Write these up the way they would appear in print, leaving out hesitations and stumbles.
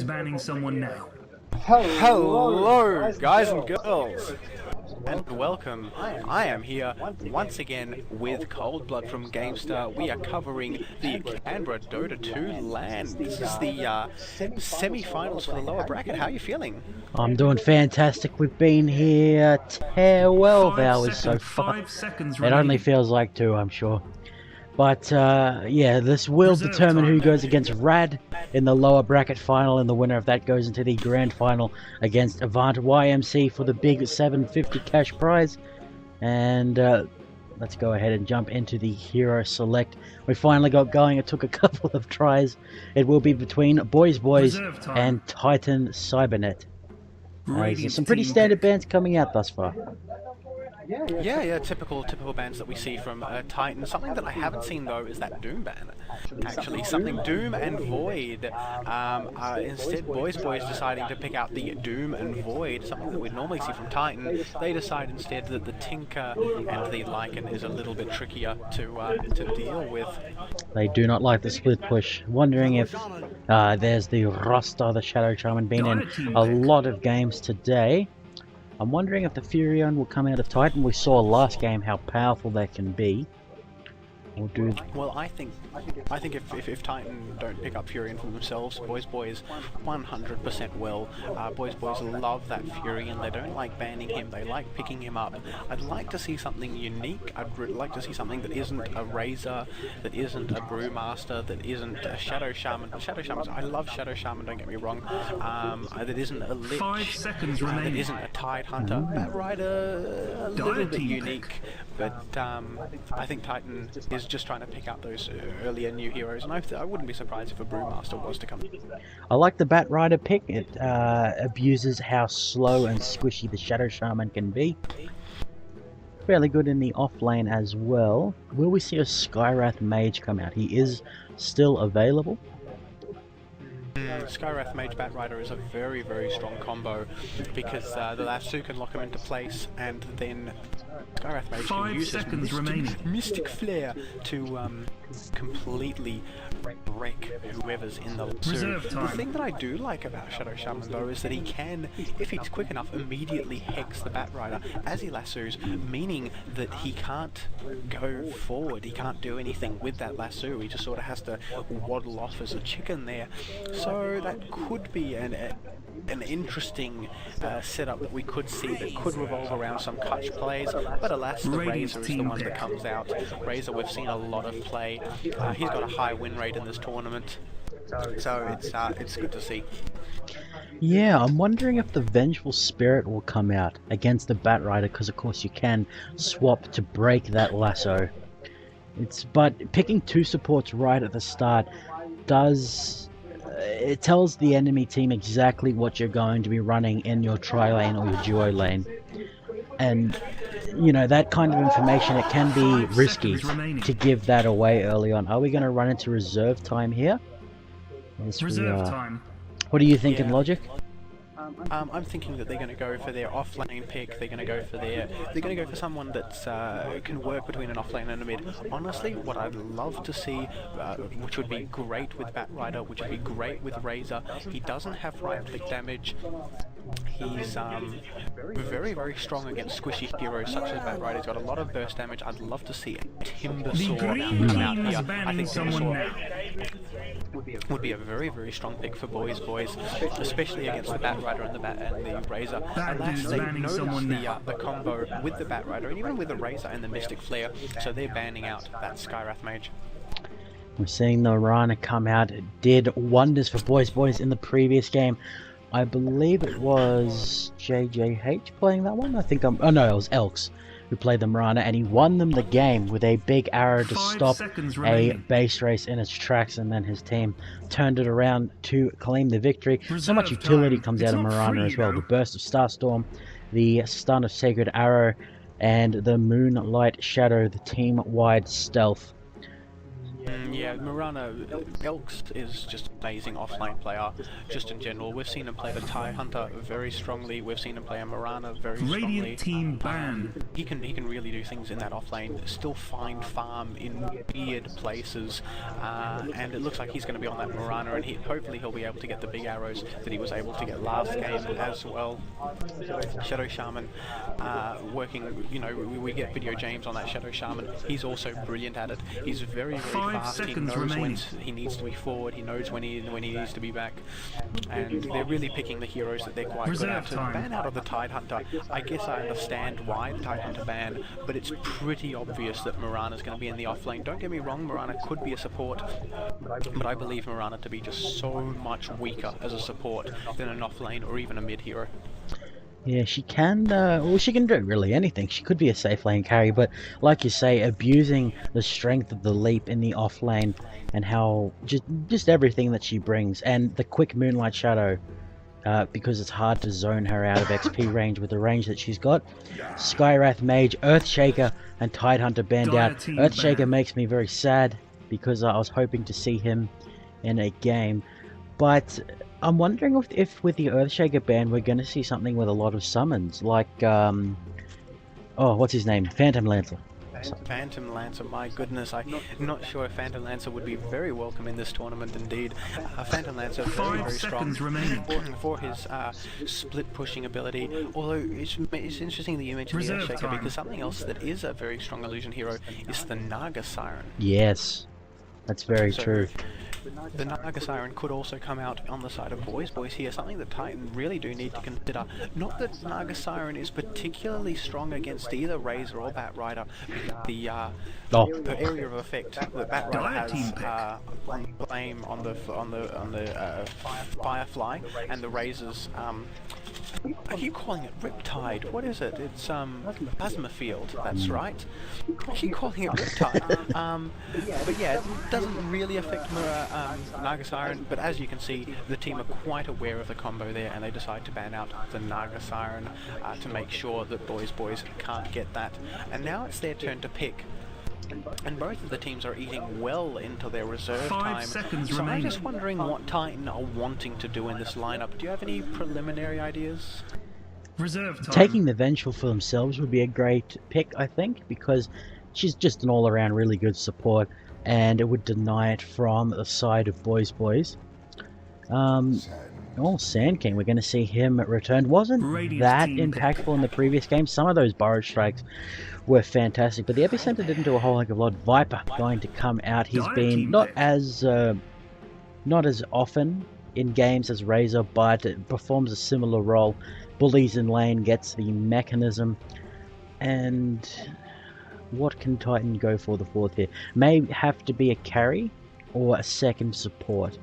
banning someone now. Hello, guys and girls, and welcome. I am here once again with Cold Blood from GameStar. We are covering the Canberra Dota 2 LAN. This is the semi-finals for the lower bracket. How are you feeling? I'm doing fantastic. We've been here 12 hours so far. 5 seconds It remaining. only feels like 2, I'm sure. But yeah, this will determine who goes against Rad in the lower bracket final, and the winner of that goes into the grand final against Avant YMC for the big 750 cash prize. And let's go ahead and jump into the hero select. We finally got going. It took a couple of tries. It will be between BoysBoys and Titan Cybernet. There's some pretty standard bands coming out thus far. Yeah, typical bands that we see from Titan. Something that I haven't seen though is that Doom band. Actually, something Doom and Void. Instead, BoysBoys deciding to pick out the Doom and Void, something that we'd normally see from Titan. They decide instead that the Tinker and the Lycan is a little bit trickier to deal with. They do not like the split push. Wondering if there's the Rasta, the Shadow Shaman, been in a lot of games today. I'm wondering if the Furion will come out of Titan. We saw last game how powerful they can be. Well, I think if Titan don't pick up Furion for themselves, BoysBoys 100% will. BoysBoys love that Furion. They don't like banning him. They like picking him up. I'd like to see something unique. I'd like to see something that isn't a Razor, that isn't a Brewmaster, that isn't a Shadow Shaman. Shadow Shamans, I love Shadow Shaman. Don't get me wrong. That isn't a Lich. 5 seconds remaining. That isn't a Tide Hunter. Bat Rider, a little bit unique, but I think Titan is just trying to pick out those earlier new heroes, and I wouldn't be surprised if a Brewmaster was to come. I like the Bat Rider pick. It abuses how slow and squishy the Shadow Shaman can be. Fairly good in the off lane as well. Will we see a Skywrath Mage come out? He is still available. Skywrath Mage Bat Rider is a very, very strong combo because the lasso can lock him into place, and then Skywrath Mage can use his mystic flare to completely wreck whoever's in the lasso. The thing that I do like about Shadow Shaman though is that he can, if he's quick enough, immediately hex the Bat Rider as he lassos, meaning that he can't go forward, he can't do anything with that lasso, he just sort of has to waddle off as a chicken there. So that could be an interesting setup that we could see that could revolve around some clutch plays, but alas, the Razor is the one that comes out. Razor, we've seen a lot of play. He's got a high win rate in this tournament, so it's good to see. Yeah, I'm wondering if the Vengeful Spirit will come out against the Bat Rider, because of course you can swap to break that lasso. But picking 2 supports right at the start it tells the enemy team exactly what you're going to be running in your tri-lane or your duo lane. And, you know, that kind of information, it can be risky to give that away early on. Are we going to run into reserve time here? Yes, reserve time. What are you thinking, Logic? I'm thinking that they're going to go for their off-lane pick. They're going to go for someone that's can work between an off-lane and a mid. Honestly, what I'd love to see, which would be great with Bat Rider, which would be great with Razor, he doesn't have right-click damage. He's very, very strong against squishy heroes such as Bat Rider. He's got a lot of burst damage. I'd love to see a Timbersaw come out here. I think Timbersaw would be a very, very strong pick for BoysBoys, especially against the Bat Rider and the Razor. Alas, they noticed the combo with the Bat Rider and even with the Razor and the Mystic Flare, so they're banning out that Skywrath Mage. We're seeing the Rana come out. It did wonders for BoysBoys in the previous game. I believe it was JJH playing that one. Oh no, it was Elks who played the Mirana, and he won them the game with a big arrow to stop a base race in its tracks, and then his team turned it around to claim the victory. So much utility comes out of Mirana as well. The burst of Starstorm, the stun of Sacred Arrow, and the Moonlight Shadow, the team-wide stealth. Yeah, Mirana, Elks is just an amazing offlane player, just in general. We've seen him play the Tide Hunter very strongly, we've seen him play a Mirana very strongly. Radiant team ban. He can really do things in that offlane, still find farm in weird places, and it looks like he's going to be on that Mirana, and hopefully he'll be able to get the big arrows that he was able to get last game as well. Shadow Shaman, working, you know, we get Video James on that Shadow Shaman. He's also brilliant at it. He's very, very 5 fast. He seconds knows remaining. when he needs to be forward. He knows when he needs to be back. And they're really picking the heroes that they're quite good at. Reserve To time. ban out of the Tide Hunter, I guess I understand why the Tide Hunter ban, but it's pretty obvious that Mirana's going to be in the offlane. Don't get me wrong, Mirana could be a support, but I believe Mirana to be just so much weaker as a support than an offlane or even a mid hero. Yeah, she can, well, she can do really anything. She could be a safe lane carry, but like you say, abusing the strength of the leap in the off lane and how just everything that she brings, and the quick Moonlight Shadow, because it's hard to zone her out of XP range with the range that she's got. Skywrath Mage, Earthshaker, and Tide Hunter banned Dire out. team Earthshaker ban. makes me very sad because I was hoping to see him in a game, but I'm wondering if with the Earthshaker ban we're going to see something with a lot of summons, like, oh, what's his name? Phantom Lancer. Phantom Lancer, my goodness, I'm not sure if Phantom Lancer would be very welcome in this tournament indeed. Phantom Lancer, very, 5 very strong seconds remaining. for his split pushing ability, although it's interesting that you mentioned the Reserve Earthshaker, time. because something else that is a very strong illusion hero is the Naga Siren. Yes, that's very So, true. The Naga Siren could also come out on the side of BoysBoys here, something that Titan really do need to consider. Not that Naga Siren is particularly strong against either Razor or Batrider. The area of effect that Batrider Dire team has on Flame, on the Firefly, and the Razor's I keep calling it Riptide. What is it? It's Plasma Field. That's right. I keep calling it Riptide. But yeah, it doesn't really affect Naga Siren. But as you can see, the team are quite aware of the combo there, and they decide to ban out the Naga Siren to make sure that BoysBoys can't get that. And now it's their turn to pick. And both of the teams are eating well into their reserve 5 time. seconds So I'm remaining. just wondering what Titan are wanting to do in this lineup. Do you have any preliminary ideas? Reserve time. Taking the Vengeful for themselves would be a great pick, I think, because she's just an all-around really good support, and it would deny it from the side of BoysBoys. Oh, Sand King, we're going to see him return. Wasn't Radiant that team impactful in the previous game? Some of those Burrow Strikes were fantastic, but the Epicenter didn't do a whole heck of a lot. Viper going to come out. He's Dire been team not pick. as often in games as Razor, but it performs a similar role. Bullies in lane, gets the mechanism, and what can Titan go for the fourth here? May have to be a carry or a second support.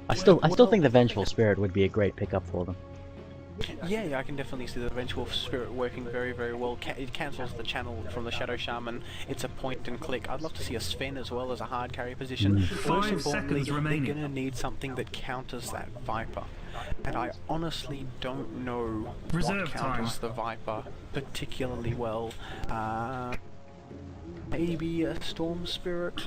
I still think the Vengeful Spirit would be a great pickup for them. Yeah, I can definitely see the Vengeful Spirit working very, very well. It cancels the channel from the Shadow Shaman. It's a point and click. I'd love to see a Sven as well as a hard carry position. Most 5 importantly, seconds they're remaining. going to need something that counters that Viper. And I honestly don't know Reserve what time. counters the Viper particularly well. Maybe a Storm Spirit,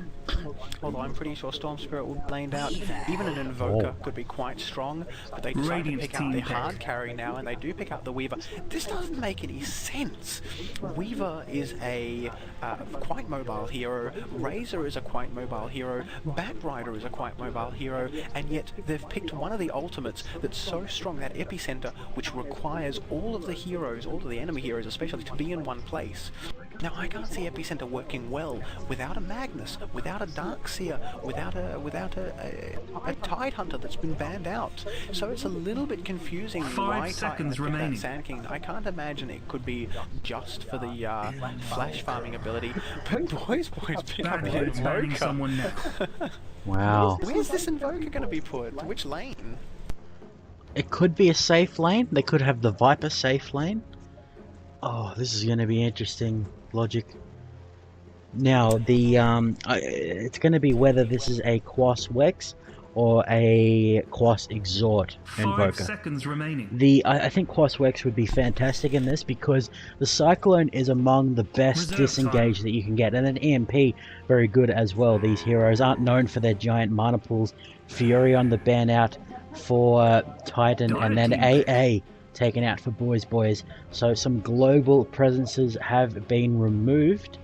although I'm pretty sure Storm Spirit will be laned out. Even an Invoker could be quite strong, but they decide Radiant to pick team out the pick. hard carry now, and they do pick out the Weaver. This doesn't make any sense. Weaver is a quite mobile hero, Razor is a quite mobile hero, Batrider is a quite mobile hero, and yet they've picked one of the ultimates that's so strong, that Epicenter, which requires all of the heroes, all of the enemy heroes especially, to be in one place. Now, I can't see Epicenter working well without a Magnus, without a Darkseer, without a Tide Hunter that's been banned out. So it's a little bit confusing 5 why Titan seconds picked that remaining. Sand King. I can't imagine it could be just for the flash farming ability, but BoysBoys pick up the Backwards banning Invoker. someone now. Wow. Where's this Invoker going to be put? Which lane? It could be a safe lane. They could have the Viper safe lane. Oh, this is going to be interesting, Logic. Now, the it's going to be whether this is a Quas Wex or a Quas Exhort 5 Invoker. seconds remaining. I think Quas Wex would be fantastic in this because the Cyclone is among the best Reserve disengage that you can get, and then EMP very good as well. These heroes aren't known for their giant mana pools. Fury on the ban out for Titan, and then AA taken out for BoysBoys. So some global presences have been removed.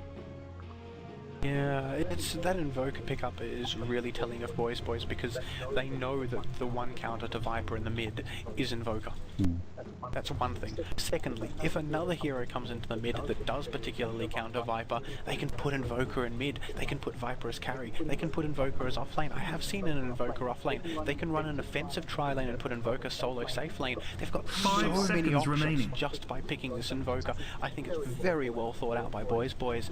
Yeah, it's that Invoker pickup is really telling of BoysBoys because they know that the one counter to Viper in the mid is Invoker. That's one thing. Secondly, if another hero comes into the mid that does particularly counter Viper, they can put Invoker in mid, they can put Viper as carry, they can put Invoker as offlane. I have seen an Invoker offlane. They can run an offensive tri-lane and put Invoker solo safe lane. They've got so many options just by picking this Invoker. I think it's very well thought out by BoysBoys.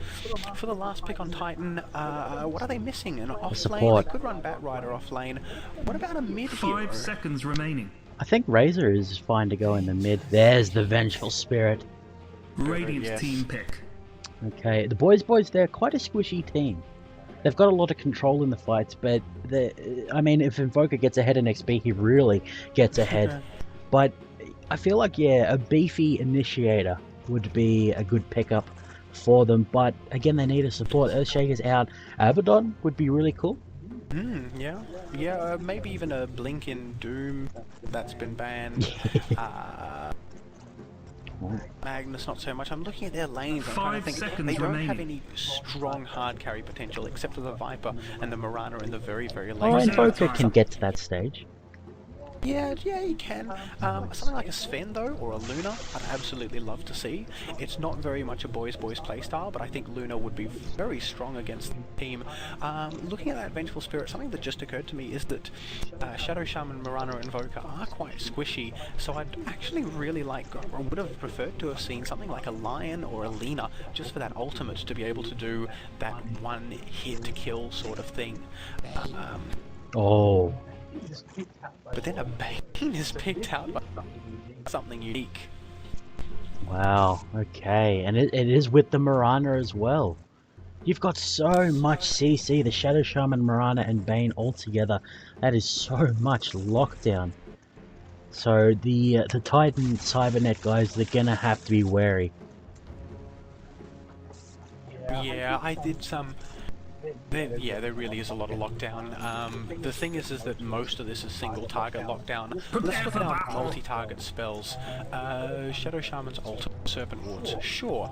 For the last pick on Titan, what are they missing? An offlane? They could run Batrider offlane. What about a mid hero? 5 seconds remaining. I think Razor is fine to go in the mid. There's the Vengeful Spirit. Radiant team pick. Okay, the BoysBoys, they're quite a squishy team. They've got a lot of control in the fights, but I mean, if Invoker gets ahead in XP, he really gets ahead. But I feel like, yeah, a beefy Initiator would be a good pickup for them. But again, they need a support. Earthshaker's out. Abaddon would be really cool. Yeah, maybe even a Blink in Doom that's been banned. Magnus not so much. I'm looking at their lanes, I'm trying to think. They don't have any strong hard carry potential except for the Viper and the Mirana in the very, very late. Oh, Invoker can get to that stage. Yeah, you can. Something like a Sven though, or a Luna, I'd absolutely love to see. It's not very much a BoysBoys playstyle, but I think Luna would be very strong against the team. Looking at that Vengeful Spirit, something that just occurred to me is that Shadow Shaman, Mirana, and Invoker are quite squishy, so I'd actually really like, or would have preferred to have seen something like a Lion or a Lena, just for that ultimate to be able to do that one hit to kill sort of thing. Oh. But then a Bane is picked out by something unique. Wow, okay. And it is with the Mirana as well. You've got so much CC, the Shadow Shaman, Mirana, and Bane all together. That is so much lockdown. So the Titan Cybernet guys, they're gonna have to be wary. Yeah, I did some... there really is a lot of lockdown. The thing is that most of this is single target lockdown. Let's look at our multi-target spells. Shadow Shaman's Ultimate Serpent Wards, sure.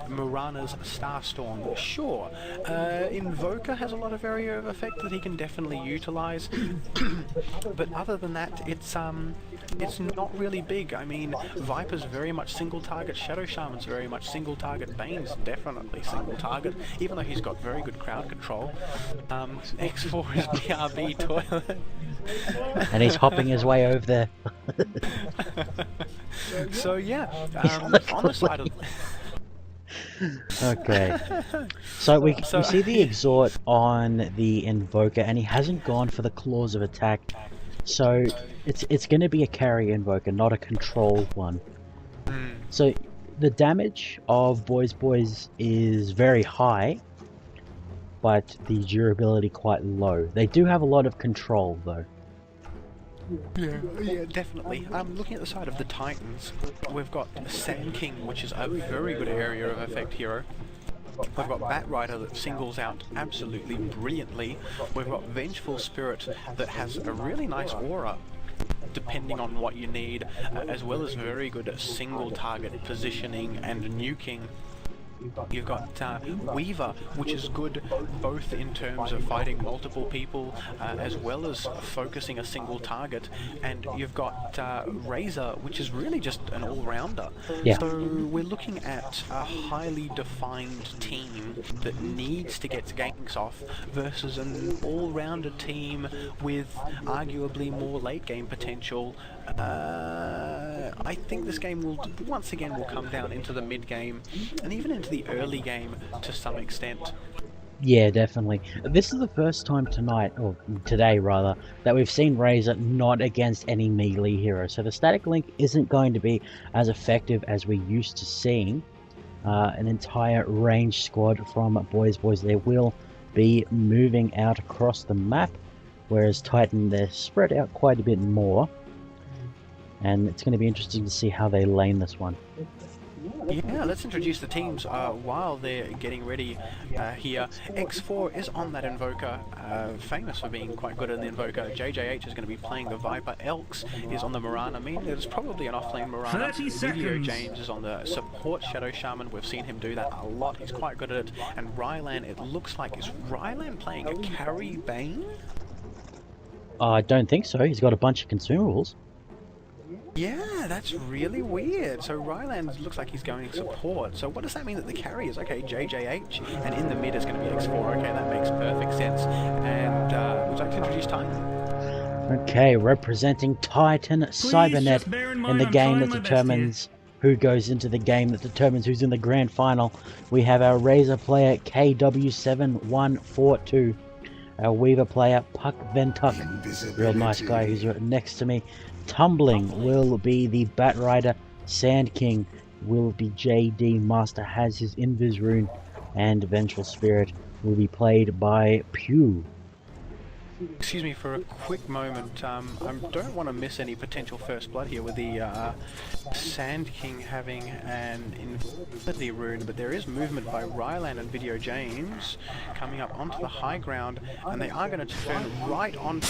Mirana's Starstorm, sure. Invoker has a lot of area of effect that he can definitely utilize. But other than that, it's not really big. I mean, Viper's very much single target, Shadow Shaman's very much single target, Bane's definitely single target, even though he's got very good crowd control. X4 is BRB toilet. And he's hopping his way over there. So yeah, on the side of... Okay. So we see the Exhort on the Invoker, and he hasn't gone for the Claws of Attack. So it's going to be a carry Invoker, not a control one. So the damage of BoysBoys is very high, but the durability quite low. They do have a lot of control though. Yeah, definitely. Looking at the side of the Titans, we've got Sand King, which is a very good area of effect hero. We've got Batrider that singles out absolutely brilliantly. We've got Vengeful Spirit that has a really nice aura, depending on what you need, as well as very good single target positioning and nuking. You've got Weaver, which is good both in terms of fighting multiple people as well as focusing a single target, and you've got Razor, which is really just an all-rounder. Yeah. So we're looking at a highly defined team that needs to get ganks off versus an all-rounder team with arguably more late-game potential. I think this game will once again come down into the mid-game and even into the early game to some extent. Yeah, definitely. This is the first time tonight, or today rather, that we've seen Razor not against any melee hero. So the static link isn't going to be as effective as we used to seeing. An entire range squad from BoysBoys. They will be moving out across the map. whereas Titan, they're spread out quite a bit more. And it's going to be interesting to see how they lane this one. Yeah, let's introduce the teams while they're getting ready here. X4 is on that Invoker, famous for being quite good in the Invoker. JJH is going to be playing the Viper. Elks is on the Mirana. I mean, there's probably an offlane Mirana. 30 Video seconds. James is on the support Shadow Shaman. We've seen him do that a lot. He's quite good at it. And Rylan, it looks like, is Rylan playing a carry Bane? I don't think so. He's got a bunch of consumables. Yeah, that's really weird. So Ryland looks like he's going support. So what does that mean that the carry is? Okay, JJH, and in the mid is going to be X4. Okay, that makes perfect sense. And would you like to introduce Titan? Okay, representing Titan Cybernet in the game that determines who goes into the game, that determines who's in the grand final. We have our Razor player KW7142. Our Weaver player Puck Ventuck, real nice guy who's right next to me. Tumbling will be the Bat Rider. Sand King will be JD. Master has his Invis rune, and Vengeful Spirit will be played by Pew. Excuse me for a quick moment. I don't want to miss any potential first blood here with the Sand King having an Infinity rune, but there is movement by Rylan and Video James coming up onto the high ground, and they are going to turn right onto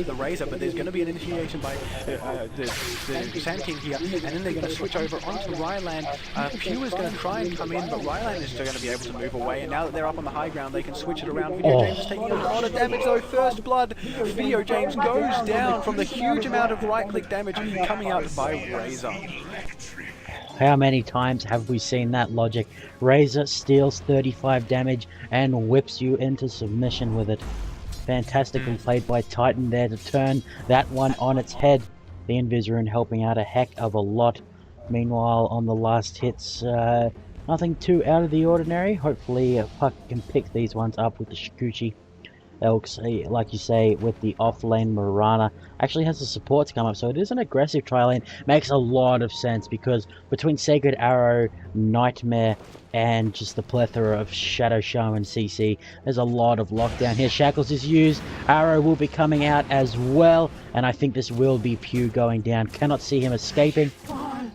the Razor, but there's going to be an initiation by the Sand King here, and then they're going to switch over onto Rylan. Pew is going to try and come in, but Rylan is still going to be able to move away, and now that they're up on the high ground, they can switch it around. Video James is taking a lot of damage though. First blood. Video James goes down from the huge amount of right-click damage coming out by Razor. How many times have we seen that logic? Razor steals 35 damage and whips you into submission with it. Fantastically played by Titan there to turn that one on its head. The Invis rune helping out a heck of a lot. Meanwhile, on the last hits, nothing too out of the ordinary. Hopefully, Puck can pick these ones up with the Shikuchi. Elks, like you say, with the off-lane Mirana, actually has the support to come up, so it is an aggressive tri-lane. Makes a lot of sense, because between Sacred Arrow, Nightmare, and just the plethora of Shadow Shaman CC, there's a lot of lockdown here. Shackles is used, Arrow will be coming out as well, and I think this will be Pew going down. Cannot see him escaping.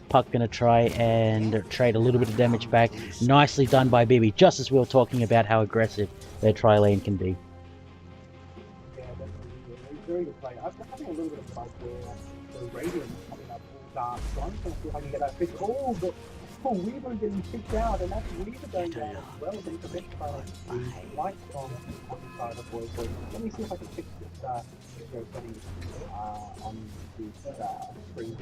Puck gonna try and trade a little bit of damage back. Nicely done by Bibi, just as we were talking about how aggressive their tri-lane can be. Very good play. I'm having a little bit of fun where the Radiant coming up all dark, so I'm going to see if I can get that fixed. Oh, but Weaver getting kicked out, and that's Weaver going down as well. But it's a bit lights on the side of the BoysBoys. Let me see if I can fix this setting on the screen.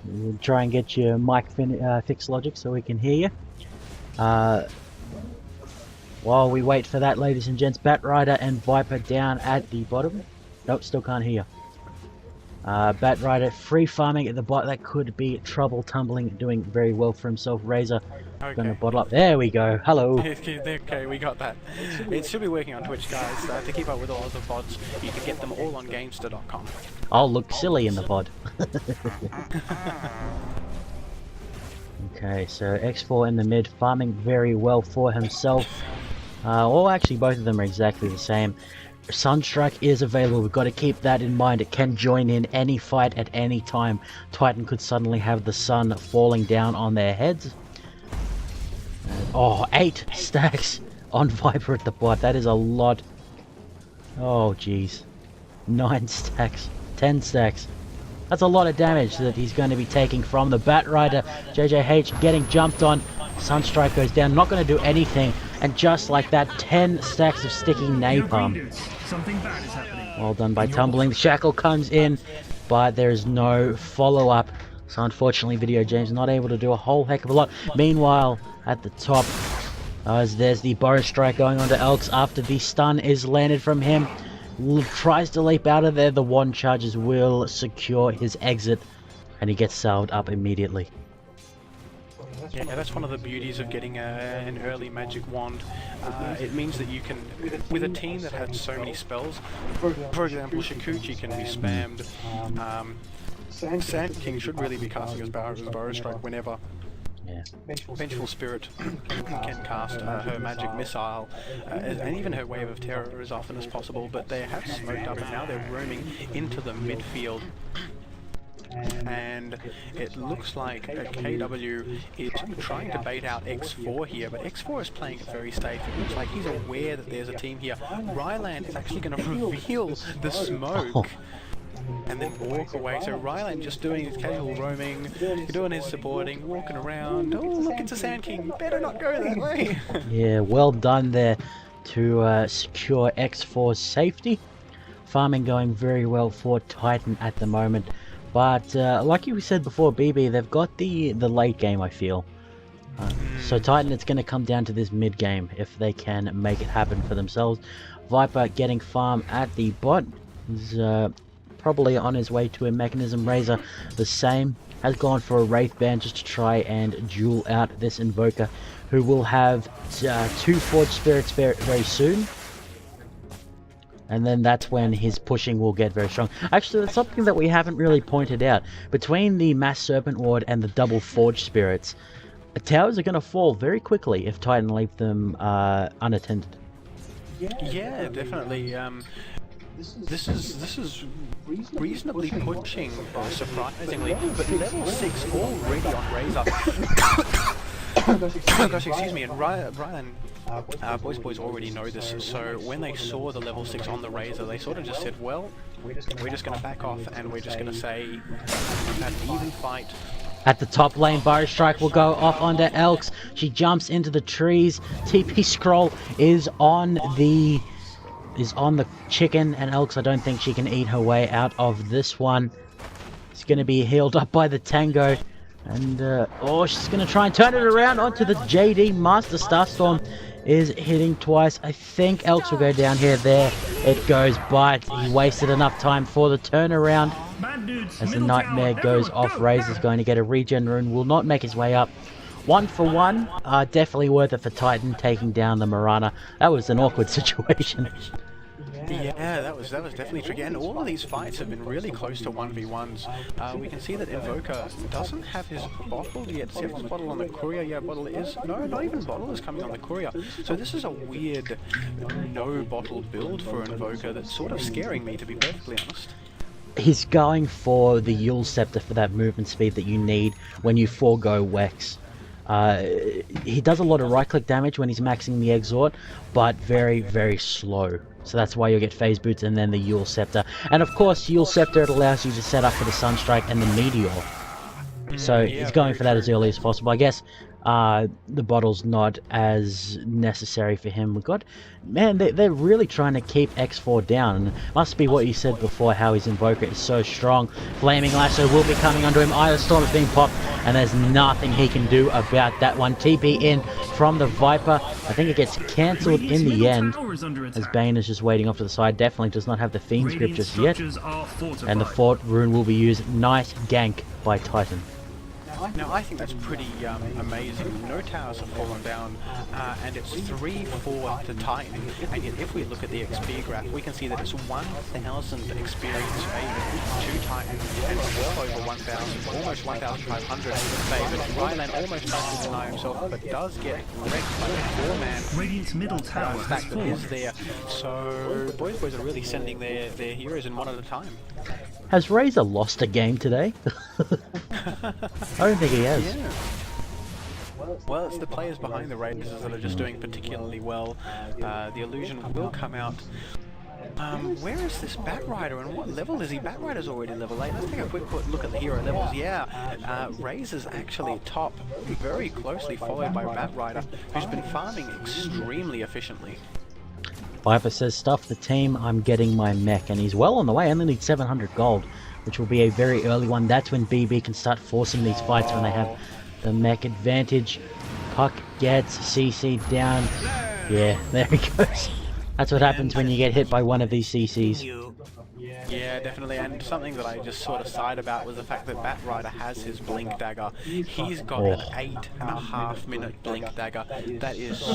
We'll try and get your mic fixed, Logic, so we can hear you. While we wait for that, ladies and gents, Bat Rider and Viper down at the bottom. Nope, still can't hear. Bat Rider free farming at the bottom. That could be trouble. Tumbling, doing very well for himself. Razor gonna bottle up. There we go. Hello. Okay, we got that. It should be working on Twitch, guys. To keep up with all of the VODs, you can get them all on Gamester.com. I'll look silly in the VOD. Okay, so X4 in the mid, farming very well for himself. Well, actually, both of them are exactly the same. Sunstrike is available. We've got to keep that in mind. It can join in any fight at any time. Titan could suddenly have the sun falling down on their heads. Oh, 8 stacks on Viper at the bot. That is a lot. Oh, jeez. 9 stacks. 10 stacks. That's a lot of damage that he's going to be taking from the Bat Rider. JJH getting jumped on. Sunstrike goes down. Not going to do anything. And just like that, 10 stacks of sticky napalm. Something bad is happening. Well done by Tumbling. The Shackle comes in, but there is no follow-up. So unfortunately, Video James not able to do a whole heck of a lot. Meanwhile, at the top, there's the Burrow Strike going on to Elks after the stun is landed from him. Tries to leap out of there. The wand charges will secure his exit, and he gets salved up immediately. Yeah, that's one of the beauties of getting an early magic wand. It means that you can, with a team that has so many spells, for example, Shikuchi can be spammed. Sand King should really be casting his Burrow Strike whenever. Yeah. Vengeful Spirit can cast her magic missile, and even her Wave of Terror as often as possible, but they have smoked up and now they're roaming into the midfield. And it looks like KW is trying to bait out X4 here, but X4 is playing it very safe. It looks like he's aware that there's a team here. Ryland is actually going to reveal the smoke and then walk away. So Ryland just doing his casual roaming, doing his supporting, walking around. Oh, look, it's a Sand King. Better not go that way. Yeah, well done there to secure X4's safety. Farming going very well for Titan at the moment. But like you said before, BB, they've got the late game, I feel. So Titan, it's going to come down to this mid game if they can make it happen for themselves. Viper getting farm at the bot. Is probably on his way to a Mechanism Razor. The same. Has gone for a Wraith Band just to try and duel out this Invoker, who will have 2 Forged Spirits very soon. And then that's when his pushing will get very strong. Actually, that's something that we haven't really pointed out. Between the Mass Serpent Ward and the double Forged Spirits, towers are going to fall very quickly if Titan leave them unattended. Yeah, definitely. This is reasonably pushing, surprisingly, but level 6 already on Razor. Gosh, excuse me, and Ryan, BoysBoys already know this, so when they saw the level 6 on the Razor, they sort of just said, well, we're just going to back off, and we're just going to say, we've had an even fight. At the top lane, Burrow Strike will go off onto Elks. She jumps into the trees. TP Scroll is on the chicken, and Elks, I don't think she can eat her way out of this one. It's going to be healed up by the Tango. And, oh, she's going to try and turn it around onto the JD Master. Starstorm is hitting twice. I think Elks will go down here. There it goes, but he wasted enough time for the turnaround. As the Nightmare goes off, Razor's going to get a regen rune. Will not make his way up. 1 for 1. Definitely worth it for Titan taking down the Mirana. That was an awkward situation. Yeah, that was definitely tricky, and all of these fights have been really close to 1v1s. We can see that Invoker doesn't have his bottle yet. See if his bottle on the courier. Yeah, bottle is... No, not even bottle is coming on the courier. So this is a weird no bottle build for Invoker that's sort of scaring me, to be perfectly honest. He's going for the Yule Scepter for that movement speed that you need when you forego Wex. He does a lot of right-click damage when he's maxing the Exhort, but very, very slow. So that's why you'll get Phase Boots and then the Yule Scepter. And of course, Yule Scepter, it allows you to set up for the Sunstrike and the Meteor. So he's going for that as early as possible. I guess the bottle's not as necessary for him. We've got... Man, they're really trying to keep X4 down. And must be what you said before, how his Invoker is so strong. Flaming Lasso will be coming onto him. Eye of Storm is being popped, and there's nothing he can do about that one. TP in from the Viper. I think it gets cancelled in the end, as Bane is just waiting off to the side. Definitely does not have the Fiend's Grip just yet. And the Fort Rune will be used. Nice gank by Titan. Now, I think that's pretty amazing. No towers have fallen down, and it's 3-4 to Titan. And yet, if we look at the XP graph, we can see that it's 1,000 experience favored to Titan, and well over 1,000, almost 1,500 favored. Ryland almost tries to deny himself, but does get wrecked by the 4-man. Radiant's middle tower stack that is there. So, BoysBoys are really sending their heroes in one at a time. Has Razor lost a game today? I don't think he has. Yeah. Well, it's the players behind the Raiders that are just doing particularly well. The illusion will come out. Where is this Batrider, and what level is he? Batrider's already level 8. Let's take a quick look at the hero levels. Yeah, Razor's actually top, very closely followed by Batrider, who's been farming extremely efficiently. Viper says, stuff the team, I'm getting my mech, and he's well on the way. Only needs 700 gold, which will be a very early one. That's when BB can start forcing these fights, when they have the mech advantage. Puck gets CC down. Yeah, there he goes. That's what happens when you get hit by one of these CCs. Yeah, definitely, and something that I just sort of sighed about was the fact that Batrider has his Blink Dagger. He's got an 8.5 minute Blink Dagger. That is so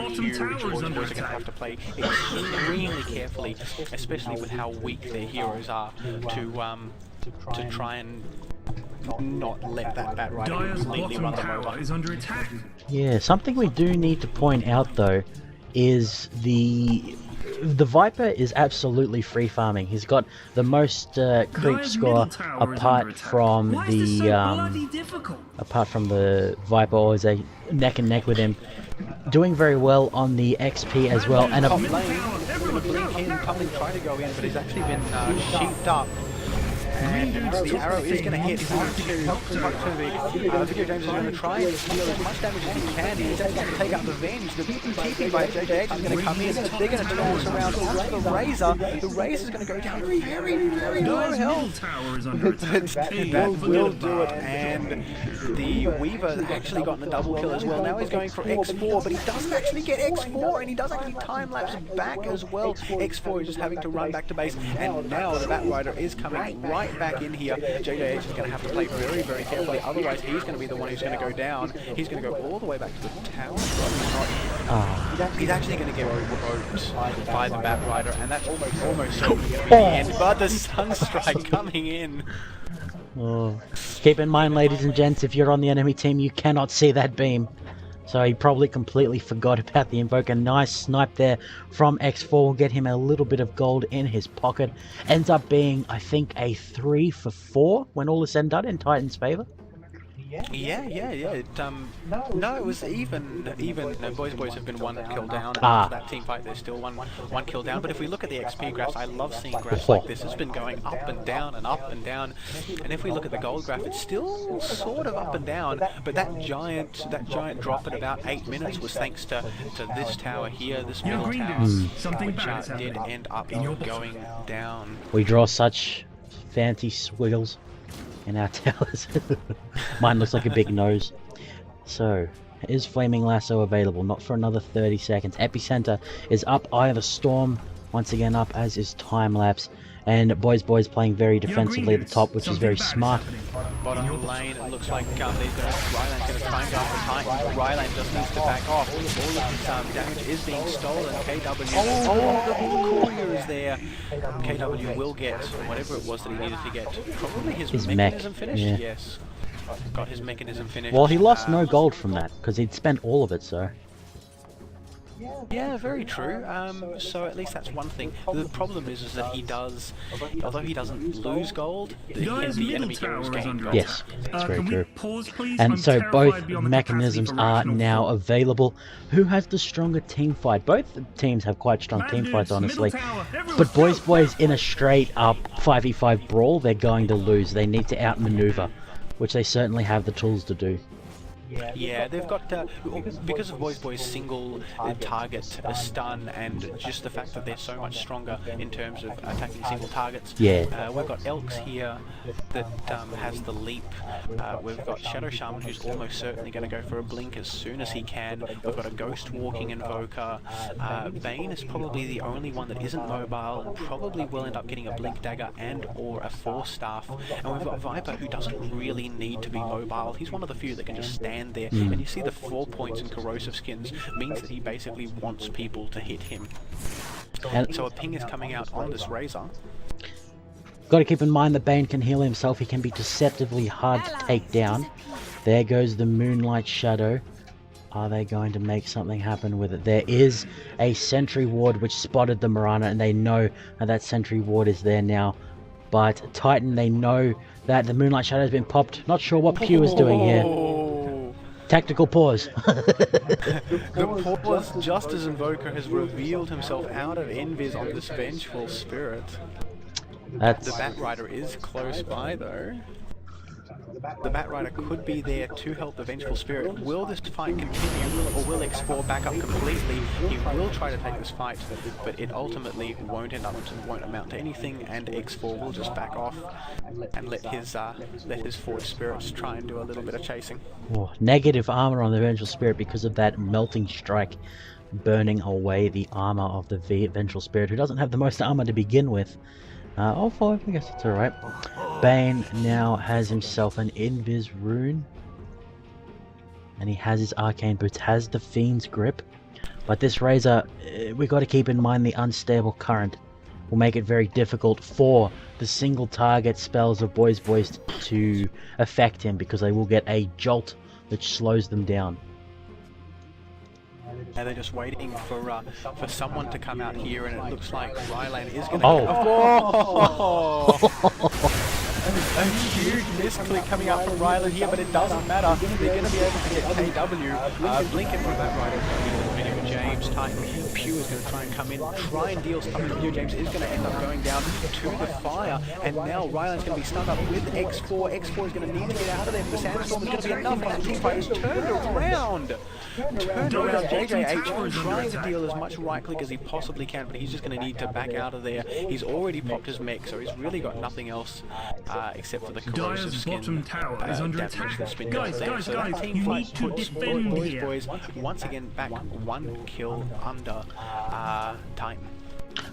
huge. BoysBoys are going to have to play extremely carefully, especially with how weak their heroes are, to try and not let that Bat Rider Dire's completely run bottom them tower over. is under attack. Yeah, something we do need to point out though is the Viper is absolutely free farming. He's got the most creep Dire's score middle tower is under attack. Why is this so bloody difficult? apart from the Viper, always a neck and neck with him. Doing very well on the XP as well, and Top lane, going to blink in, Tumbling trying to go in, but he's actually been sheeped up. And the arrow is going to hit onto Video James is going to try and deal as much damage as he can. He's actually going to take out the Venge. The TP by JJH is going to come in. They're going to turn this around onto the Razor. The Razor is going to go down very low health. Tower is under attack. That will do it, and the Weaver actually gotten a double kill as well. Now he's going for X4, but he doesn't actually get X4, and he does actually time-lapse back as well. X4 is just having to run back to base, and now the Bat Rider is coming right back in here. JJH is going to have to play very carefully, otherwise he's going to be the one who's going to go down. He's going to go all the way back to the tower. He's actually going to get roped by the Bat Rider, and that's almost certainly going to be the end. But the Sunstrike coming in. Oh. Keep in mind, ladies and gents, if you're on the enemy team, you cannot see that beam. So he probably completely forgot about the Invoker. Nice snipe there from X4 will get him a little bit of gold in his pocket. Ends up being, I think, a 3 for 4 when all is said and done in Titan's favor. Yeah. No, it was even. BoysBoys have been 1 kill down. After that team fight, they're still one kill down. But if we look at the XP graphs, I love seeing graphs like this. It's been going up and down and up and down. And if we look at the gold graph, it's still sort of up and down. But that giant drop at about 8 minutes was thanks to this tower here, this middle tower, which did end up going down. We draw such fancy squiggles in our towers. Mine looks like a big nose. So, is Flaming Lasso available? Not for another 30 seconds. Epicenter is up, Eye of the Storm once again up, as is Time Lapse. And BoysBoys playing very defensively at the top, which is very smart. Bottom lane, it looks like Ryland's going to try and go for Titan. Ryland just needs to back off. All of his damage is being stolen. KW, the courier is there. KW will get whatever it was that he needed to get. Probably his mechanism finished? Yeah. Yes. Got his mechanism finished. Well, he lost no gold from that, because he'd spent all of it, so... Yeah, very true. So at least that's one thing. The problem is that he does, although he doesn't lose gold, the enemy heroes gain gold. Yes, that's very true. And so both mechanisms are now available. Who has the stronger team fight? Both teams have quite strong team fights, honestly. But BoysBoys in a straight up 5v5 brawl, they're going to lose. They need to outmaneuver, which they certainly have the tools to do. Yeah, they've got, because of BoysBoys' single target stun and just the fact that they're so much stronger in terms of attacking single targets. Yeah. We've got Elks here that has the leap. We've got Shadow Shaman who's almost certainly going to go for a blink as soon as he can. We've got a Ghost Walking Invoker. Vayne is probably the only one that isn't mobile and probably will end up getting a Blink Dagger and or a Force Staff. And we've got Viper who doesn't really need to be mobile. He's one of the few that can just stand there, and you see the 4 points in corrosive skins means that he basically wants people to hit him. And so a ping is coming out on this Razor. Got to keep in mind that Bane can heal himself. He can be deceptively hard to take down. There goes the Moonlight Shadow. Are they going to make something happen with it? There is a sentry ward which spotted the Mirana, and they know that sentry ward is there now. But Titan, they know that the Moonlight Shadow has been popped. Not sure what Pew is doing here. Tactical pause. The pause just as Invoker has revealed himself out of Invis on this Vengeful Spirit. The Bat Rider is close by though. The Bat Rider could be there to help the Vengeful Spirit. Will this fight continue, or will X4 back up completely? He will try to take this fight, but it ultimately won't amount to anything, and X4 will just back off and let his Forge Spirits try and do a little bit of chasing. Oh, negative armor on the Vengeful Spirit because of that Melting Strike burning away the armor of the Vengeful Spirit, who doesn't have the most armor to begin with. All 5, I guess it's alright. Bane now has himself an Invis rune. And he has his Arcane Boots, has the Fiend's Grip. But this Razor, we got to keep in mind the unstable current will make it very difficult for the single target spells of BoysBoys to affect him, because they will get a jolt which slows them down. And they're just waiting for someone to come out here, and it looks like Rylan is going to a huge misclick coming out from Rylan here, but it doesn't matter. They're going to be able to get KW. Blinking from that right is going to be the video. James, Titan, Pew is going to try and come in, try and deal stuff to Pew. James is going to end up going down to the fire, and now Rylan's going to be stunned up with X4. X4 is going to need to get out of there, but Sandstorm is going to be enough, and that teamfight is turned around. JJH trying to deal as much right click as he possibly can, but he's just going to need to back out of there. He's already popped his mech, so he's really got nothing else except for the corrosive skin. Bottom tower is under attack. Guys, Team you fight need to puts defend here. BoysBoys once again back 1 kill under Titan.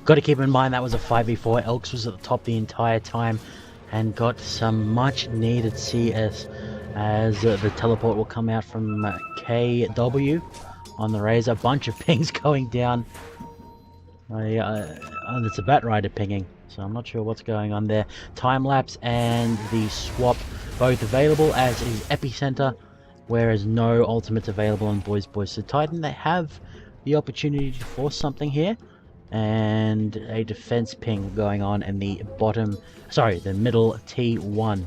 Got to keep in mind that was a 5v4. Elks was at the top the entire time and got some much needed CS, as the teleport will come out from KW on the Razor. A bunch of pings going down. It's a Bat Rider pinging, so I'm not sure what's going on there. Time lapse and the swap both available, as is Epicenter, whereas no ultimates available on BoysBoys. So Titan, they have the opportunity to force something here, and a defense ping going on in the middle T1.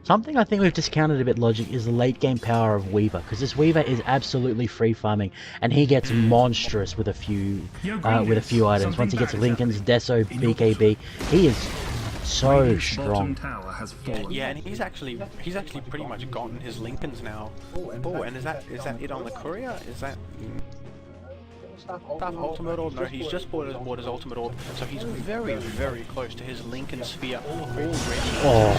Something I think we've discounted a bit, Logic, is the late game power of Weaver, because this Weaver is absolutely free farming, and he gets monstrous with a few items. Once he gets Lincoln's, Deso, BKB, he is so strong. Yeah, and he's actually pretty much gotten his Lincolns now. Oh, and is that it on the courier? Is that stuff ultimate orb? No, he's just bought his ultimate orb, so he's very, very close to his Lincoln sphere already. Oh,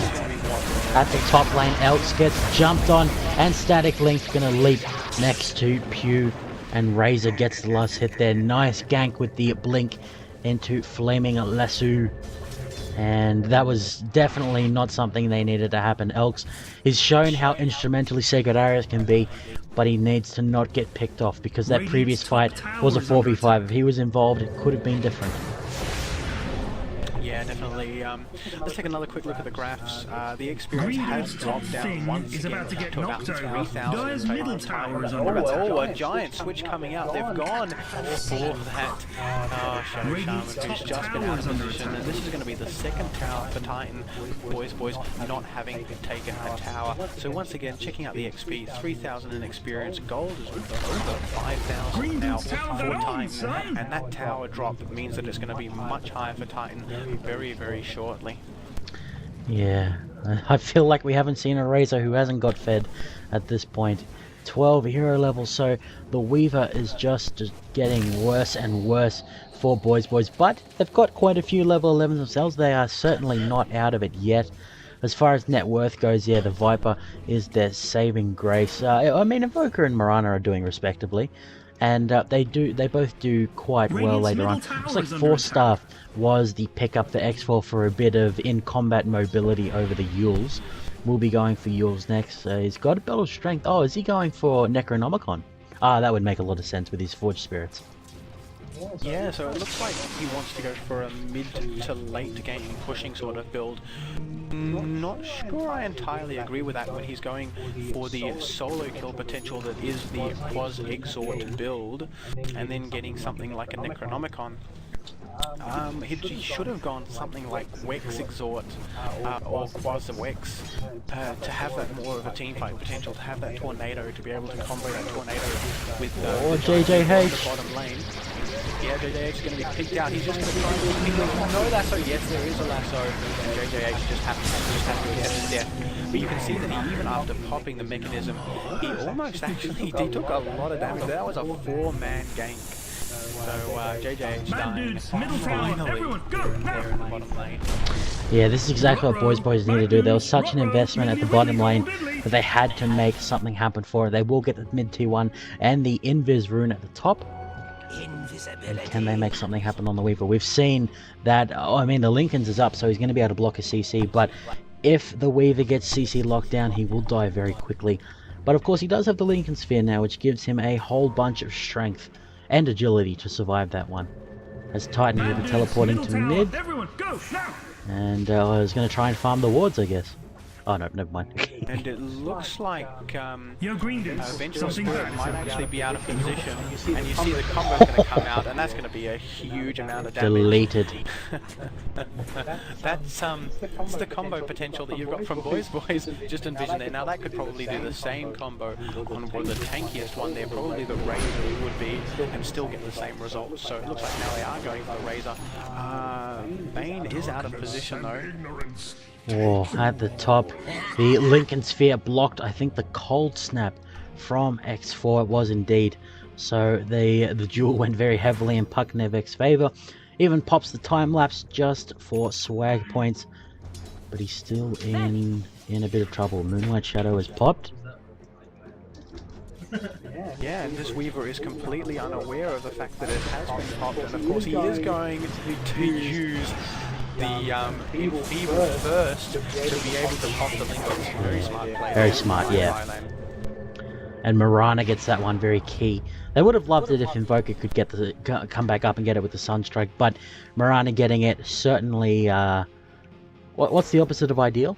at the top lane, Elks gets jumped on, and Static Link's gonna leap next to Pew, and Razor gets the last hit there. Nice gank with the blink into Flaming Lasso. And that was definitely not something they needed to happen. Elks is shown how instrumentally Segredarius can be, but he needs to not get picked off, because that previous fight was a 4v5. If he was involved, it could have been different. Yeah, definitely. Let's take another quick look at the graphs. The experience has dropped down once again to about 3,000. Oh, a giant switch coming out. They've gone for that Shadow Shaman, who's just been out of position. And this is going to be the second tower for Titan. BoysBoys not having taken a tower. So once again, checking out the XP, 3,000 in experience. Gold is over 5,000 now for Titan. And that tower drop means that it's going to be much higher for Titan very, very shortly. Yeah, I feel like we haven't seen a Razor who hasn't got fed at this point. 12 hero levels, so the Weaver is just getting worse and worse for BoysBoys, but they've got quite a few level 11s themselves. They are certainly not out of it yet. As far as net worth goes, yeah, the Viper is their saving grace. I mean, Evoker and Mirana are doing respectably, and they both do quite well later on. Looks like 4-star was the pickup for X4 for a bit of in-combat mobility over the Yules. We'll be going for Yules next. He's got a belt of strength. Oh, is he going for Necronomicon? Ah, that would make a lot of sense with his Forged Spirits. Yeah, so it looks like he wants to go for a mid to late game pushing sort of build. Not sure I entirely agree with that when he's going for the solo kill potential that is the Quas Exort build, and then getting something like a Necronomicon. He should have gone something like Wex Exort or Quas Wex to have that more of a teamfight potential, to have that Tornado, to be able to combo that Tornado with JJH. the bottom lane. Yeah, JJH is going to be picked out. He's just going to try and do no lasso. Yes, there is a lasso, and JJH just has to accept his death. But you can see that he, even after popping the mechanism, he almost he took a lot of damage. That was a 4-man gank. So JJH dying finally there in the bottom lane. Yeah, this is exactly what BoysBoys need to do. There was such an investment at the bottom lane that they had to make something happen for it. They will get the mid T1 and the Invis rune at the top. And can they make something happen on the Weaver? We've seen that, I mean, the Lincoln's is up, so he's going to be able to block a CC, but if the Weaver gets CC locked down, he will die very quickly. But of course, he does have the Lincoln Sphere now, which gives him a whole bunch of strength and agility to survive that one. as Titan will be teleporting to mid. Everyone, go now! And I was going to try and farm the wards, I guess. Oh no, never mind. And it looks like Yo, green dudes, Vengeful something Spirit bad. might actually be out of position, and you see the combo's going to come out, and that's going to be a huge amount of damage. Deleted. That's the combo potential that you've got from BoysBoys. Just envision it. Now that could probably do the same combo on the tankiest one there, probably the Razor would be, and still get the same result. So it looks like now they are going for the Razor. Bane is out of position though. Oh, at the top, the Lincoln Sphere blocked, I think, the cold snap from X4. It was indeed. So the duel went very heavily in Pucknevek's favor. Even pops the time lapse just for swag points, but he's still in a bit of trouble. Moonlight Shadow is popped. Yeah, and this Weaver is completely unaware of the fact that it has been popped, and of course he is going to use the Enfeeble first to be able to pop the Lincoln. Very smart play. Very smart, yeah. And Mirana gets that one very key. They would have loved it if Invoker could get come back up and get it with the Sunstrike, but Mirana getting it certainly. What's the opposite of ideal?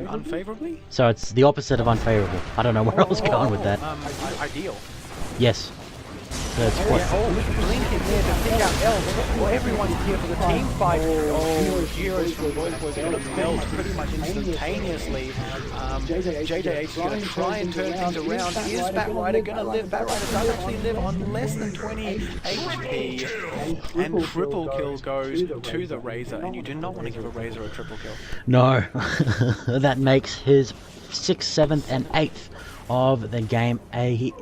Unfavorably? So it's the opposite of unfavorable. I don't know where I was going with that. Ideal. Yes. That's what. Blink in there to pick out Elves. Well, everyone's here for the team fight. Oh, Heroes from BoysBoys got a belt pretty much instantaneously. JJH is going to try and turn things around. Is Batrider going to live? Batrider does actually live on less than 20 HP. And triple kill goes to the Razor. And you do not want to give a Razor a triple kill. No. That makes his 6th, 7th, and 8th of the game.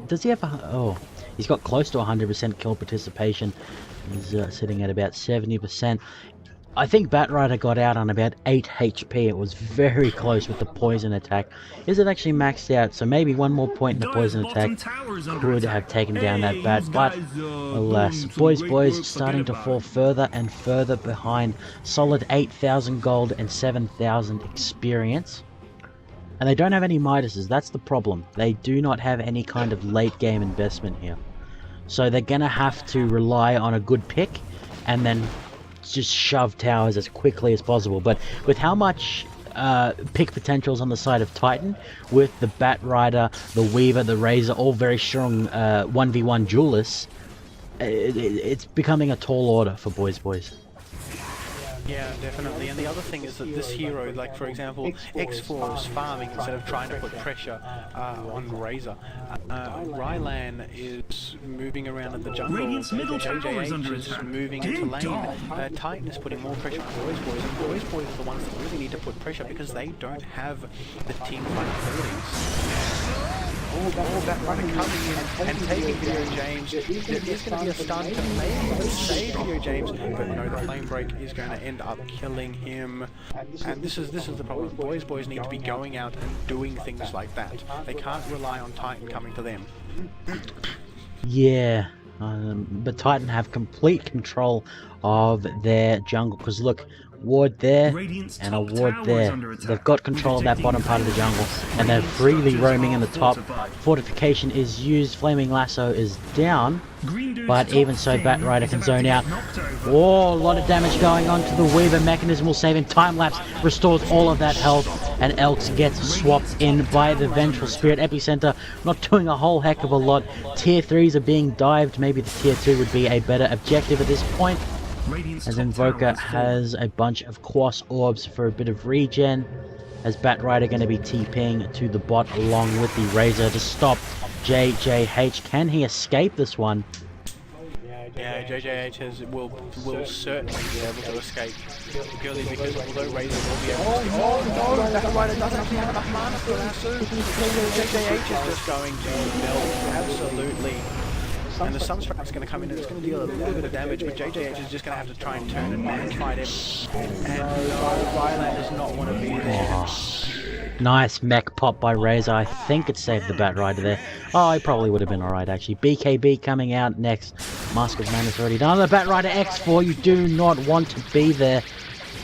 Does he have a... Oh... He's got close to 100% kill participation. He's sitting at about 70%. I think Batrider got out on about 8 HP. It was very close with the poison attack. Is it actually maxed out? So maybe one more point in the poison attack could have taken down that bat. But alas, BoysBoys starting to fall further and further behind. Solid 8,000 gold and 7,000 experience. And they don't have any Midases, that's the problem. They do not have any kind of late game investment here. So they're going to have to rely on a good pick and then just shove towers as quickly as possible. But with how much pick potentials on the side of Titan, with the Batrider, the Weaver, the Razor, all very strong 1v1 duelists, it's becoming a tall order for BoysBoys. Yeah, definitely. And the other thing is that this hero, like for example, X4 is farming instead of trying to put pressure on Razor. Rylan is moving around in the jungle. JJH is moving into lane. Titan is putting more pressure on BoysBoys, and BoysBoys are the ones that really need to put pressure because they don't have the team fight abilities. All that running coming in and taking Theo James. There is going to be a stun to maybe save Theo James, but no, the flame break is going to end up killing him. And this is the problem. BoysBoys need to be going out and doing things like that. They can't rely on Titan coming to them. Yeah, but Titan have complete control of their jungle. Because look, ward there and a ward there. They've got control of that bottom part of the jungle, and they're freely roaming in the top. Fortification is used, Flaming Lasso is down, but even so Batrider can zone out. Oh, a lot of damage going on to the Weaver. Mechanism will save him. Time lapse restores all of that health, and Elks gets swapped in by the Vengeful Spirit. Epicenter not doing a whole heck of a lot. Tier 3s are being dived. Maybe the Tier 2 would be a better objective at this point, as Invoker has a bunch of Quas Orbs for a bit of regen, as Batrider going to be TPing to the bot along with the Razor to stop JJH. Can he escape this one? Yeah, JJH will certainly be able to escape, purely because although Razor will be able to... Oh no, Batrider doesn't actually have enough mana for Lasso. JJH is just going to melt, absolutely. And the Sunstrike is going to come in and it's going to deal a little bit of damage, but JJH is just going to have to try and turn and man fight him. And no, Rylan does not want to be there. Nice mech pop by Razor. I think it saved the Batrider there. Oh, he probably would have been alright actually. BKB coming out next. Mask of Madness already done. The Batrider X4, you do not want to be there.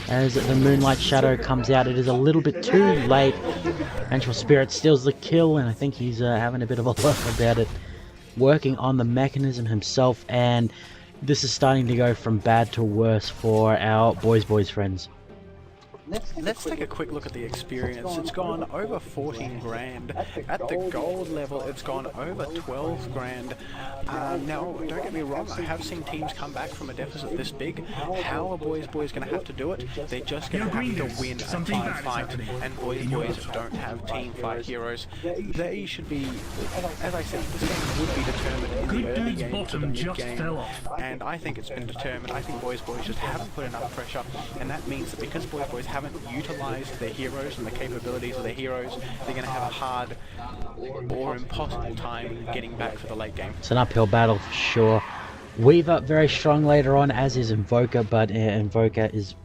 As the Moonlight Shadow comes out, it is a little bit too late. Vengeful Spirit steals the kill, and I think he's having a bit of a laugh about it. working on the mechanism himself, and this is starting to go from bad to worse for our BoysBoys friends. Let's take a quick look at the experience. It's gone over 14 grand. At the gold level, it's gone over 12 grand. Now, don't get me wrong, I have seen teams come back from a deficit this big. How are BoysBoys going to have to do it? They're just going to have to win a team fight, and BoysBoys don't have team fight heroes. They should be, as I said, this game would be determined in the early game to the mid game, and I think it's been determined. I think BoysBoys just haven't put enough pressure, and that means that because BoysBoys haven't utilized their heroes and the capabilities of their heroes, they're going to have a hard or impossible time getting back for the late game. It's an uphill battle for sure. Weaver very strong later on, as is Invoker, but Invoker is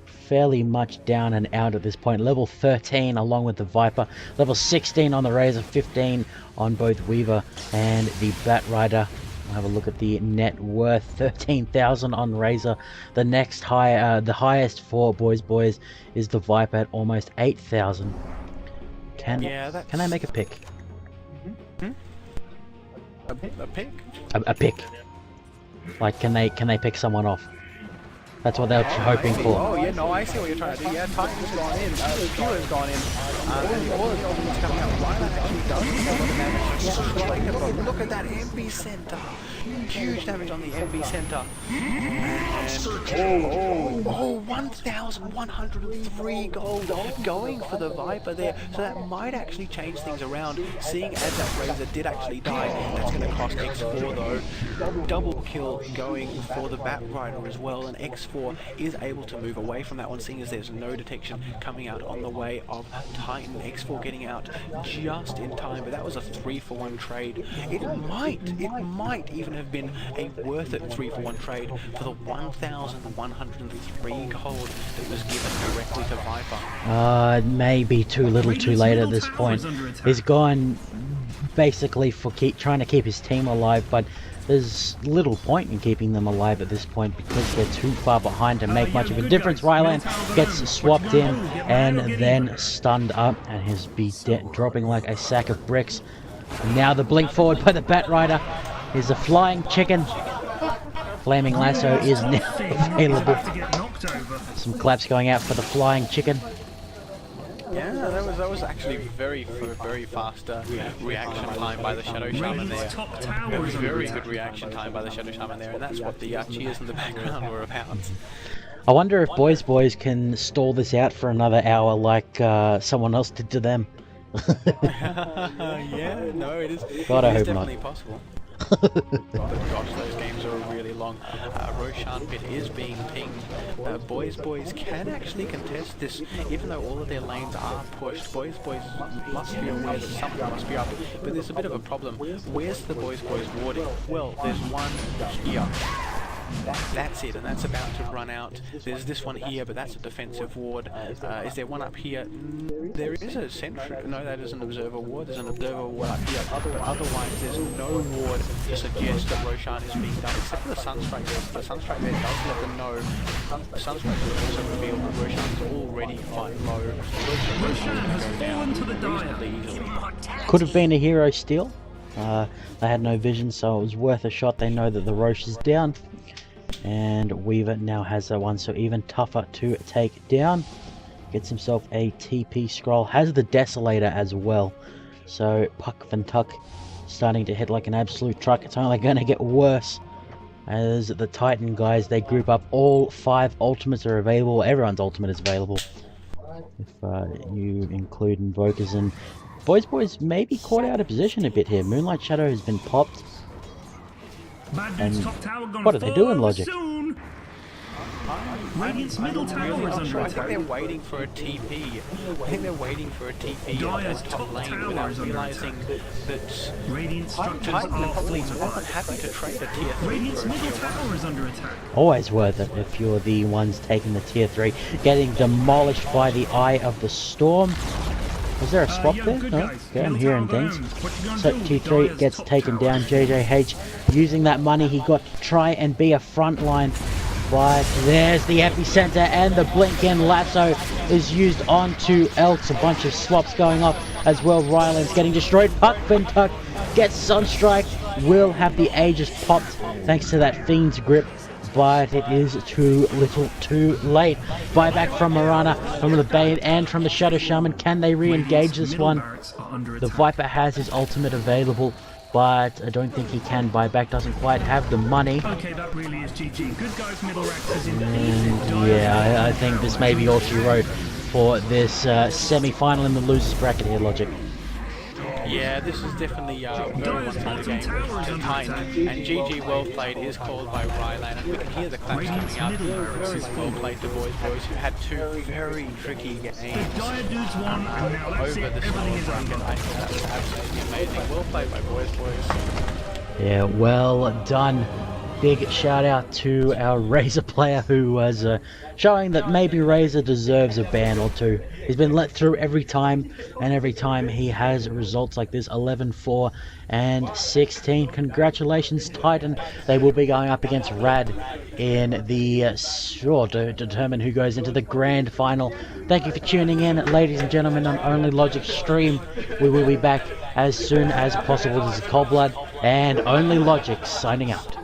fairly much down and out at this point. Level 13 along with the Viper, level 16 on the Razor, 15 on both Weaver and the Bat Rider. We'll have a look at the net worth, 13,000 on Razor. The next the highest for BoysBoys is the Viper at almost 8,000. Can I make a pick? A pick? A pick. Like, can they pick someone off? That's what they're hoping for. Oh yeah, no, I see what you're trying to do. Yeah, Titan's gone in, Pura's gone in, and all of the ultimates coming out. Rylan actually does strike it, but look at that MB center. Huge damage on the MB center. And 1,103 gold going for the Viper there. So that might actually change things around. Seeing as that Razor did actually die, that's going to cost X4 though. Double kill going for the Bat Rider as well, and X4 is able to move away from that one, seeing as there's no detection coming out on the way of Titan. X4 getting out just in time, but that was a 3-for-1 trade. It might even have been a worth it 3-for-1 trade for the 1,103 gold that was given directly to Viper. Maybe too little too late at this point. He's gone basically for trying to keep his team alive, but there's little point in keeping them alive at this point because they're too far behind to make much of a difference. Rylan gets swapped in and then stunned up, and he's be dropping like a sack of bricks. And now the blink forward by the Bat Rider is a flying chicken. Flaming Lasso is now available. Some claps going out for the flying chicken. Yeah, that was actually very fast reaction time by the Shadow Shaman there. A very good reaction time by the Shadow Shaman there, and that's what the cheers in the background were about. I wonder if BoysBoys can stall this out for another hour like someone else did to them. Yeah, no, it is. God, I hope definitely not. Possible. But gosh, those games are really long. Roshan Pit is being pinged. BoysBoys can actually contest this, even though all of their lanes are pushed. BoysBoys must be aware that something must be up, but there's a bit of a problem. Where's the BoysBoys warding? Well, there's one here. That's it, and that's about to run out. There's this one here, but that's a defensive ward. Is there one up here? There is a sentry. No, that is an observer ward. There's an observer ward up here. Otherwise, there's no ward to suggest that Roshan is being done, except for the Sunstrike. The Sunstrike there does let them know. The Sunstrike will also reveal that Roshan is already quite low. Roshan has fallen to the dire. Could have been a hero steal. They had no vision, so it was worth a shot. They know that the Roche is down. And Weaver now has that one, so even tougher to take down. Gets himself a TP scroll, has the Desolator as well. So Puck Van Tuck starting to hit like an absolute truck. It's only going to get worse as the Titan guys, they group up. All 5 ultimates are available. Everyone's ultimate is available if you include Invokers. And BoysBoys may be caught out of position a bit here. Moonlight Shadow has been popped. And what are they doing, Logic? Radiant's middle tower is under I think they're attack. waiting for a TP. I think they're waiting for a TP on Dire's the top top lane tower without is under realising that Radiant structures Titan are are probably more than fortified. happy to trade a tier 3 Radiant's for a middle tier 1. tower is under attack. Always worth it if you're the ones taking the tier 3. Getting demolished by the Eye of the Storm. Was there a swap Yo, there? good No? guys. Okay, I'm Middle hearing tower things. down. What you gonna So do? T3 Dire's gets top taken tower. down. JJH using that money he got to try and be a front line. But there's the epicenter, and the blink-in lasso is used onto Elks. A bunch of swaps going off as well. Ryland's getting destroyed. Puck Van Tuck gets Sunstrike, will have the Aegis popped thanks to that Fiend's Grip, but it is too little too late. Buyback from Mirana, from the Bane, and from the Shadow Shaman. Can they re-engage this one? The Viper has his ultimate available, but I don't think he can. Buyback doesn't quite have the money. Okay, that really is GG. Good guys, middle racks is in Yeah, I think this may be all she wrote for this semi-final in the losers bracket here, Logic. Yeah, this is definitely very one-sided game behind, and GG well played is called by Rylan, and we can hear the claps coming out. Very well played to BoysBoys, who had two very tricky games Dire Dudes won, and now that's over it. the Everything is smaller bracket. I think that was absolutely amazing. Well played by BoysBoys. Yeah, well done. Big shout out to our Razor player who was showing that maybe Razor deserves a ban or two. He's been let through every time, and every time he has results like this, 11-4 and 16. Congratulations, Titan. They will be going up against Rad in the to determine who goes into the grand final. Thank you for tuning in, ladies and gentlemen, on Only Logic stream. We will be back as soon as possible. This is Cold Blood and Only Logic signing out.